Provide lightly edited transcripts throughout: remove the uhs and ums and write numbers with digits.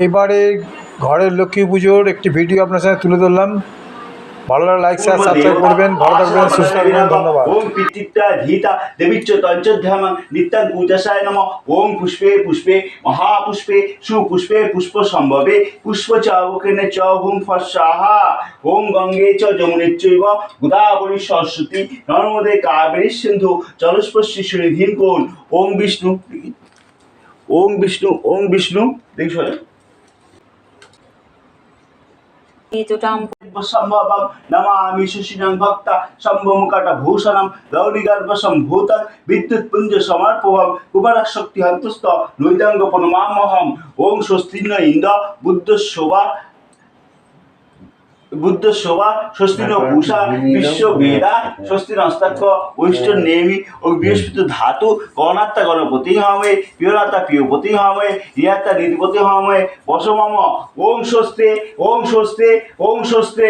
এবারে ঘরের লক্ষ্মী পুজোর একটি ভিডিও আপনার সাথে তুলে ধরলাম। ভালো লাগলে লাইক শেয়ার সাবস্ক্রাইব করবেন। ভালো থাকবেন, সুস্থ থাকবেন। ধন্যবাদ। ওম পিতৃত্বা ধীতা দেবীচ্চ তঞ্চধ্যামং নিত্যাং পূজাসায় নমঃ। ওম পুষ্পে পুষ্পে মহাপুষ্পে সুপুষ্পে পুষ্প সম্ভবে পুষ্প চাবকেনে চ হুম ফস্বাহা। ওম গঙ্গে চ যমুনে চৈব গোদাবরী সরস্বতী নর্মদে কাবেরী সিন্ধু জলস্পর্শী সুনিধিং কোন। ওম বিষ্ণু ওম বিষ্ণু ওম বিষ্ণু দেখি সরে সম্ভবম নমামি সুশীলং ভক্তা সম্ভমুকাট ভূষণম গৌরীগর্ভসম্ভূতং বিদ্যুৎ পুঞ্জ সমর্পবম কুমার শক্তি হন্তস্ত নৈতাঙ্গ প্রণমামহম। ওম স্বস্তিন ইন্দ্র বুদ্ধ শোভা স্বস্তিন পূষা বিশ্ব বেদা স্বস্তিন অস্তাক্ষ ঐষ্ট নেমি ও বৃহস্পতি ধাতু গণাত্মা গণপতি হমে প্রিয়নাত্মা প্রিয়পতি হমে রিয়াত্মা নিধিপতি হমে বসমম। ওম স্বস্তে ওম স্বস্তে ওম স্বস্তে।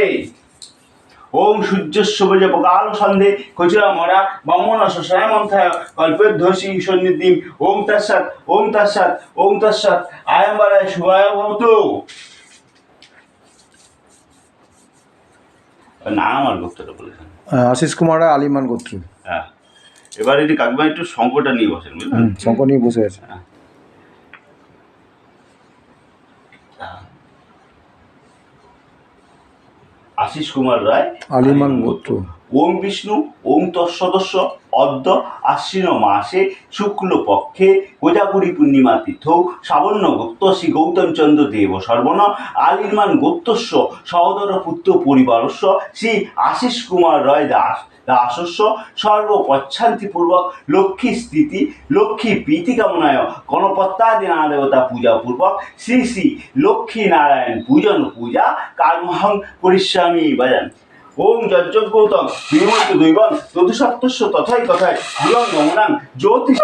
ওম সূর্যস্যবজ প্রকাল সন্ধে খচিরা মরা ব্রহ্মণ শশায় মন্থায় কল্পধ্বসী সন্নিধিম। ওম তৎসৎ ওম তৎসৎ ওম তৎসৎ। আয়ম্বরায় শুভায় ভবতু। নাম আর গোত্রটা বলেছেন আশিস কুমার রায়, আলিমান গোত্র। হ্যাঁ, এবার এটি কাকবা একটু শঙ্কটা নিয়ে বসেন, বুঝলেন? শঙ্খ নিয়ে বসে আছে। আশিস কুমার রায়, আলিমান গোত্র। ওম বিষ্ণু ওম তৎসদস্য অদ্য আশ্বিন মাসে শুক্ল পক্ষে কোজাগুড়ি পূর্ণিমা তিথৌ সাবর্ণ গোত্র শ্রী গৌতম চন্দ্র দেব সর্বণ আলিমান গোত্রস্য সহোদর পুত্র পরিবারস্য শ্রী আশিস কুমার রায় দাসস্য সর্বপচ্ছান্তিপূর্বক লক্ষ্মী স্থিতি লক্ষ্মী প্রীতি কামনায় গণপত্যাদি নানা দেবতা পূজা পূর্বক শ্রী শ্রী লক্ষ্মী নারায়ণ পূজা কার্মহং করিষ্যামি ভজন। ওম যজ্ঞগৌতম বিমূর্ত দৈবং চতুসপ্তস্য তথায় তথায় গুরং গমনাং জ্যোতিষ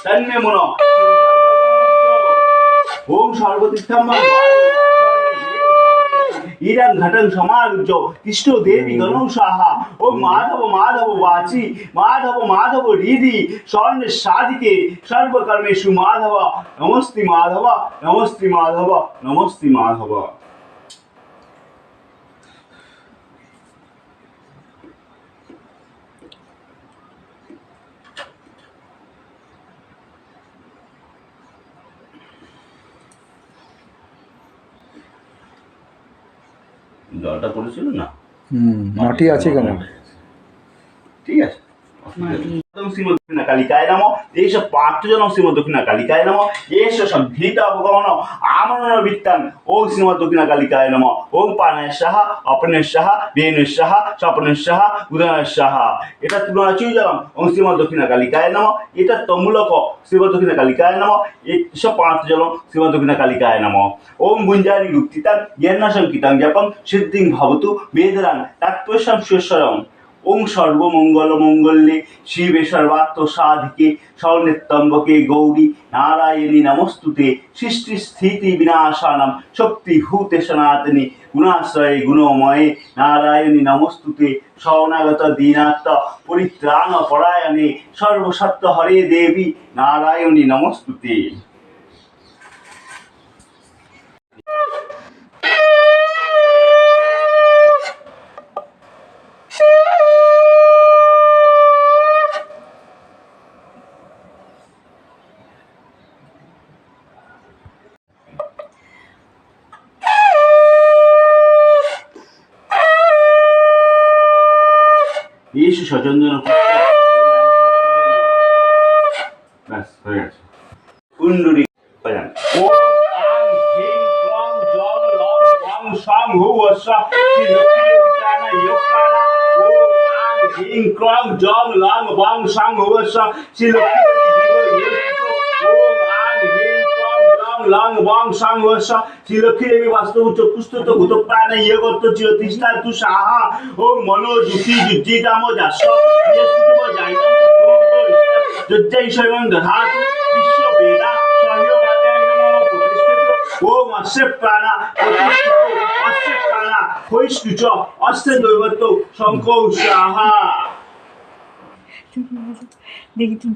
তন্মে মন। ওম সর্বতীর্থম ইরাং ঘটং সমারুজ্য কৃষ্ণ দেবী গণৌষাহা। ওম মাধব মাধব বাচি মাধব মাধব হৃদি স্বর্ণে সাধিকে সর্বকর্মেষু মাধব নমস্তি মাধব নমস্তি মাধব নমস্তি মাধব। জলটা পড়েছিল না, মাটি আছে কেন? ঠিক আছে। শ্রীমদ দক্ষিণা কালিকায় নমঃ। এষ পার্থজনম শ্রীমদ দক্ষিণা কালিকায় নমঃ। এষ সংঘৃত অবগমন আমরণ বিত্তাং। ওম শ্রীমদ দক্ষিণা কালিকায় নমঃ। ওম পানায় সাহা অপনের সাহা বেনের সাহা স্বপনের সাহা উদয়ের সাহা। এটা তুলনাচুই জলম। ওম শ্রীমদ দক্ষিণা কালিকায় নমঃ। এটা তমূলক শ্রীমদ দক্ষিণা কালিকায় নমঃ। এষ পার্থজনম শ্রীমদ দক্ষিণা কালিকায় নমঃ। ওম গুঞ্জারি রুক্তিতাং জ্ঞান সংকিতাং জপং সিদ্ধিং ভবতু বেদরাং তাৎপর্যং সুশ্বরম। ওং সর্বমঙ্গল মঙ্গলে শিবে সর্বাত্ম সাধিকে স্বর্ণেত্তম্বকে গৌরী নারায়ণী নমস্তুতে সৃষ্টি স্থিতি বিনাশানাম শক্তি ভূতে সনাতনী গুণাশ্রয়ে গুণময়ে নারায়ণী নমস্তুতে শরণাগত দীনাত্ম পরিত্রাণ পরায়ণে সর্বসত্য হরে দেবী নারায়ণী নমস্তুতে। येषु सचन्दन बस হয়ে গেছে। কুণ্ডুরি বাজান। ওম আং হিং ক্রং জং লং বং সং হু অস্বা শ্রী লক্ষ্মী দেবী প্রাণা যোগ প্রাণা। ওম আং হিং ক্রং জং লং বং সং হু অস্বা শ্রী লক্ষ্মী দেবী জীব যোগ। ওম আং হিং ক্রং জং লং বং সং হু অস্বা শ্রী লক্ষ্মী দেবী বাস্তব চক্ষুস্থিত ভূত প্রাণা ইয়গত চিরতিষ্ঠা তু সাহা। ওম মনো যুতি যুজ্জিতাম যাস্য বৃহস্পতিব জাইনম যজ্জাই স্বয়ং দধাতু বিশ্ব বেদা সহ্যবাদায় নমঃ প্রতিষ্ঠিত। ওম অস্য প্রাণা প্রতিষ্ঠিত অস্য প্রাণা ক্ষয়িষ্ণু চ অস্য দৈবত শঙ্কৌ সাহা। দেখি তুমি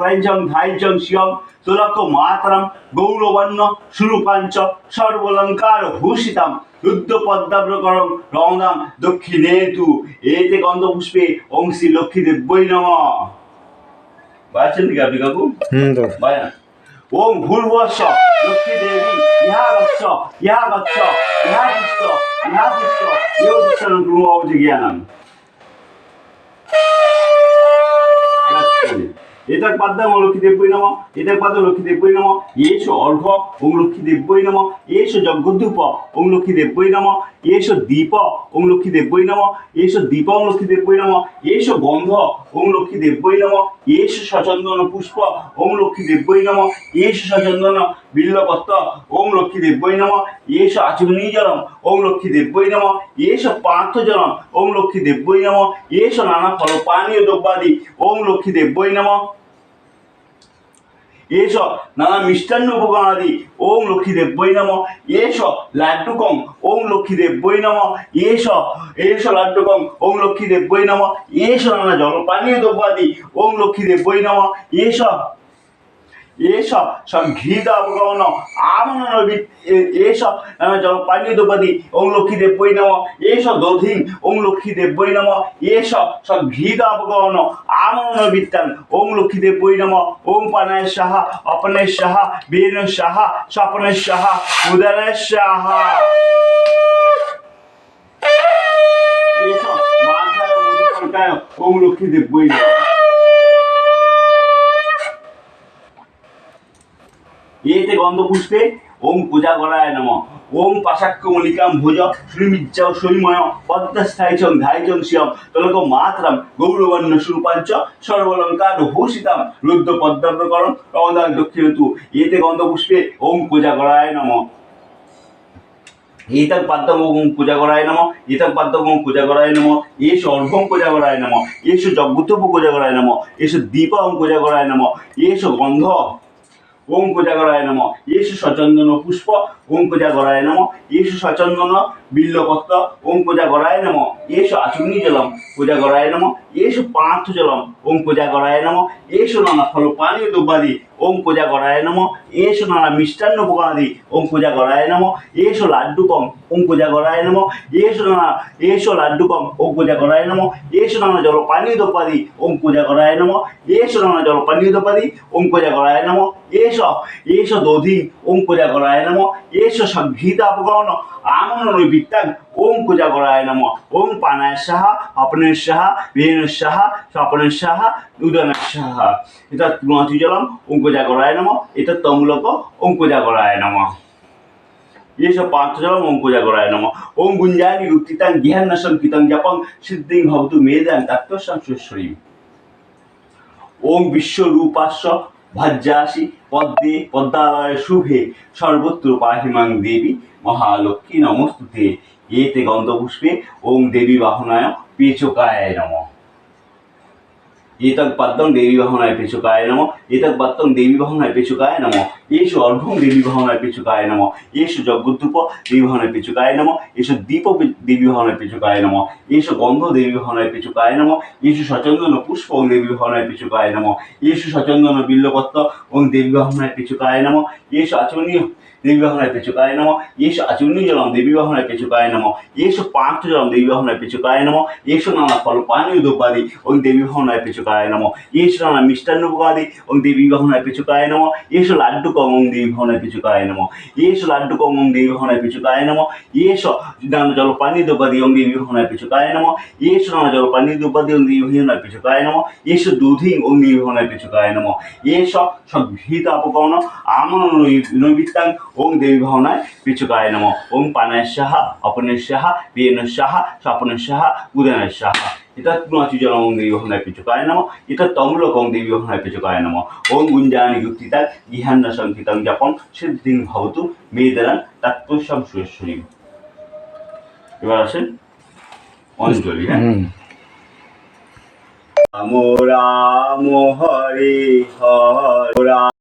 ত্রৈঞ্চং ধাইঞ্চং শিয়ং তুলক মাতরম গৌরবর্ণ সুরূপাঞ্চ সর্বলঙ্কার ভূষিতাম রুদ্র পদ্মাব্রকরং রওনাম দক্ষিণে তু এতে গন্ধপুষ্পে ওং শ্রী লক্ষ্মী দেব্যই নমঃ। বাঁচছেন নাকি আপনি কাকু? তো বায়া ওং ভূর্ভুবস্স লক্ষ্মী দেবী ইহা গচ্ছ ইহা গচ্ছ ইহা তিষ্ঠ ইহা তিষ্ঠ ইহ তিষ্ঠং ব্রহ্মবচি জ্ঞানম। এতক পাদ্যং ওং লক্ষ্মী দেব্যই নমঃ এতক পাদ্য লক্ষ্মী দেব্যই নমঃ এষ অর্ঘ্য ওং লক্ষ্মী দেব্যই নমঃ এষ যজ্ঞধূপ ওং লক্ষ্মী দেব্যই নমঃ এষ দীপ ওং লক্ষ্মী দেব্যই নমঃ এষ দীপ ওং লক্ষ্মী দেব্যই নমঃ এষ গন্ধ ওং লক্ষ্মী দেব্যই নমঃ এষ সচন্দন পুষ্প ওং লক্ষ্মী দেব্যই নমঃ এষ সচন্দন বিল্লপত্র ওং লক্ষ্মী দেব্যই নমঃ এষ আচমনী জলম ওং লক্ষ্মী দেব্যই নমঃ এষ পার্থ জলম ওং লক্ষ্মী দেব্যই নমঃ এষ নানা ফল পানীয় দ্রব্যাদি ওং লক্ষ্মী দেব্যই নমঃ এষ নানা মিষ্টান্ন উপকরণাদি ওং লক্ষ্মী দেব্যই নমঃ এষ লাড্ডুকং ওং লক্ষ্মী দেব্যই নমঃ এষ লাড্ডুকং ওং লক্ষ্মী দেব্যই নমঃ এষ নানা জলপানীয় দ্রব্যাদি ওং লক্ষ্মী দেব্যই নমঃ এষ সংঘৃত অপগমন আমন এষ নানা জলপানীয় দ্রব্যাদি ওং লক্ষ্মী দেব্যই নমঃ এষ দধিং ওং লক্ষ্মী দেব্যই নমঃ এষ সংঘৃত অপগমন আমন বিত্তাং ওং লক্ষ্মী দেব্যই নমঃ ওং পানায় সাহা অপনের সাহা বেন সাহা স্বপনের সাহা উদরের সাহা এষ মাথায় মধুকর্কায় ওং লক্ষ্মী দেব্যই নমঃ। এতে গন্ধপুষ্পে ওং পূজাগরায় নমঃ ওং পাশাক্য মলিকাম ভুজ শ্রীমিজ্জাও সৈময় পদ্মস্থায়িচং ধাইচং শিয়ম তলক মাতরম গৌরবর্ণ সুরূপাঞ্চ সর্বলঙ্কার ভূষিতাম রুদ্র পদ্মাব্রকরং রওনাং দক্ষিণতু এতে গন্ধপুষ্পে ওং পূজাগরায় নমঃ। এতক পাদ্যং ওং পূজাগরায় নমঃ এতক পাদ্যং ওং পূজাগরায় নমঃ এষ অর্ঘ্যং পূজাগরায় নমঃ এষ যজ্ঞধূপ পূজাগরায় নমঃ এষ দীপ ওং পূজাগরায় নমঃ এষ গন্ধ ওং পূজাগরায় নমঃ এষ সচন্দন পুষ্প ওং পূজাগরায় নমঃ এষ সচন্দন বিল্লপত্র ওং পূজাগরায় নমঃ এষ আচমনী জলম পূজাগরায় নমঃ এষ পার্থ জলম ওং পূজাগরায় নমঃ এষ নানা ফল পানীয় দ্রব্যাদি ওং পূজাগরায় নমঃ এষ নানা মিষ্টান্ন উপকরণাদি ওং পূজাগরায় নমঃ এষ লাড্ডুকং ওং পূজাগরায় নমঃ এষ লাড্ডুকং ওং পূজাগরায় নমঃ এষ নানা জলপানীয় দ্রব্যাদি ওং পূজাগরায় নমঃ এষ নানা জলপানীয় দ্রব্যাদি ওং পূজাগরায় নমঃ এষ দধি ওং পূজাগরায় নমঃ এষ সংঘৃত অপগমন আমন বিত্তাং ওং পূজাগরায় নমঃ ওং পানায় সাহা অপনের সাহা বেন সাহা স্বপনের সাহা উদনের সাহা এটা তুলসী জলম ওং পূজাগরায় নমঃ এটা তমূলক ওং পূজাগরায় নমঃ এষ পার্থ জলম ওং পূজাগরায় নমঃ ওং গুঞ্জানি রুক্তিতাং জ্ঞাননাশং কৃতং জপং সিদ্ধিং ভবতু মেদাং তত্ত্বসাং সুশ্বরী ওং বিশ্বরূপাস্য ভাজ্যাসি পদ্মে পদ্মালয় শুভে সর্বত্র পাহিমাং দেবী মহালক্ষ্মী নমস্তুতে এতে গন্ধপুষ্পে ওং দেবী বাহনায় পেচকায় নমঃ। এতক পাদ্যং দেবী বাহনায় পেচকায় নমঃ এতক পাদ্যং দেবী বাহনায় পেচকায় নমঃ এষ অর্ঘ্যং দেবী বাহনায় পেচকায় নমঃ এষ যজ্ঞধূপ দেবী বাহনায় পেচকায় নমঃ এষ দীপ দেবী বাহনায় পেচকায় নমঃ এষ গন্ধ দেবী বাহনায় পেচকায় নমঃ এষ সচন্দন পুষ্প ওং দেবী বাহনায় পেচকায় নমঃ এষ সচন্দন বিল্লপত্র ওং দেবী বাহনায় পেচকায় নমঃ এষ আচমনী দেবী বাহনায় পেচকায় নমঃ এষ আচমনী জলম দেবী বাহনায় পেচকায় নমঃ এষ পার্থ জলম দেবী বাহনায় পেচকায় নমঃ এষ নানা ফল পানীয় দ্রব্যাদি ওং দেবী বাহনায় পেচকায় নমঃ এষ নানা মিষ্টান্ন উপকাদি ওং দেবী বাহনায় পেচকায় নমঃ এষ লাড্ডুকং ওং দেবী বাহনায় পেচকায় নমঃ এষ লাড্ডুকং ওং দেবী বাহনায় পেচকায় নমঃ এষ নানা জলপানীয় দ্রব্যাদি ওং দেবী বাহনায় পেচকায় নমঃ এষ নানা জলপানীয় দ্রব্যাদি ওং দেবী বাহনায় পেচকায় নমঃ এষ দুধিং ওং দেবী বাহনায় পেচকায় নমঃ এষ সংঘৃত অপকরণ আমন নৈবিত্তাং ওং দেবী ভাবনায় পেচকায় নমঃ ওং পানায় সাহা অপনের সাহা বেন সাহা স্বপনের সাহা উদনের সাহা এটা তুলসী জলম ওং দেবী ভাবনায় পেচকায় নমঃ এটা তমূলক ওং দেবী ভাবনায় পেচকায় নমঃ ওং গুঞ্জানি যুক্তিতা গৃহান্নাসং কৃতং জপং সিদ্ধিং ভবতু মেদাং তত্ত্বসাং সুশ্বরী। এবার আসেন অঞ্জলি। হ্যাঁ, রাম রাম হরে হরে।